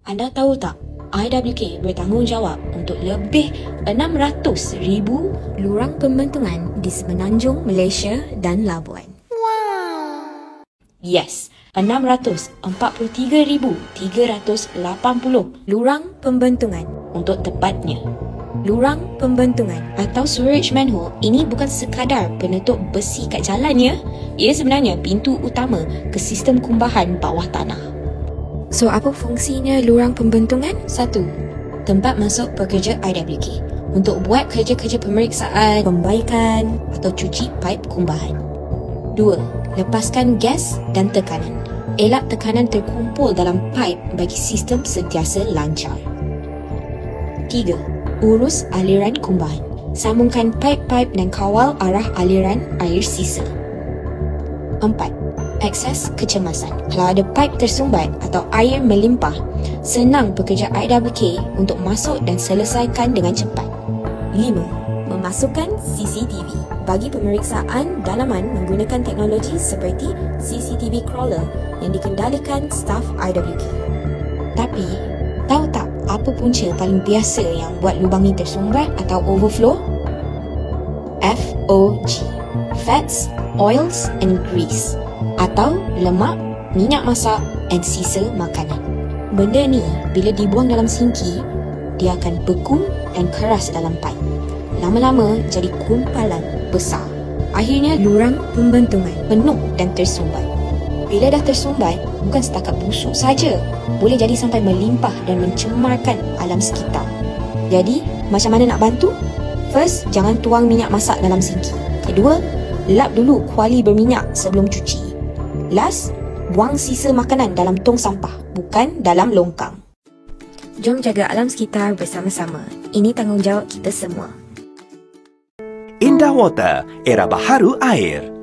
Anda tahu tak, IWK bertanggungjawab untuk lebih 600,000 lurang pembentungan di Semenanjung Malaysia dan Labuan. Yes, 643,380 lurang pembentungan untuk tepatnya. Lurang pembentungan atau sewerage manhole ini bukan sekadar penutup besi kat jalan ya. Ia sebenarnya pintu utama ke sistem kumbahan bawah tanah. So, apa fungsinya lurang pembentungan? 1. Tempat masuk pekerja IWK untuk buat kerja-kerja pemeriksaan, pembaikan atau cuci paip kumbahan. 2. Lepaskan gas dan tekanan. Elak tekanan terkumpul dalam paip bagi sistem sentiasa lancar. 3. Urus aliran kumbahan. Sambungkan paip-paip dan kawal arah aliran air sisa. 4. Akses kecemasan. Kalau ada paip tersumbat atau air melimpah, senang pekerja IWK untuk masuk dan selesaikan dengan cepat. 5. Memasukkan CCTV bagi pemeriksaan dalaman menggunakan teknologi seperti CCTV crawler yang dikendalikan staf IWK. Tapi, tahu tak apa punca paling biasa yang buat lubang ni tersumbat atau overflow? FOG. Fats, Oils and Grease, atau lemak, minyak masak dan sisa makanan. Benda ni bila dibuang dalam sinki, dia akan beku dan keras dalam paip. Lama-lama jadi kumpalan besar. Akhirnya lurang pembentungan penuh dan tersumbat. Bila dah tersumbat, bukan setakat busuk saja, boleh jadi sampai melimpah dan mencemarkan alam sekitar. Jadi, macam mana nak bantu? First, jangan tuang minyak masak dalam sinki. Kedua, lap dulu kuali berminyak sebelum cuci. Last, buang sisa makanan dalam tong sampah, bukan dalam longkang. Jom jaga alam sekitar bersama-sama. Ini tanggungjawab kita semua. Indah Water, era baharu air.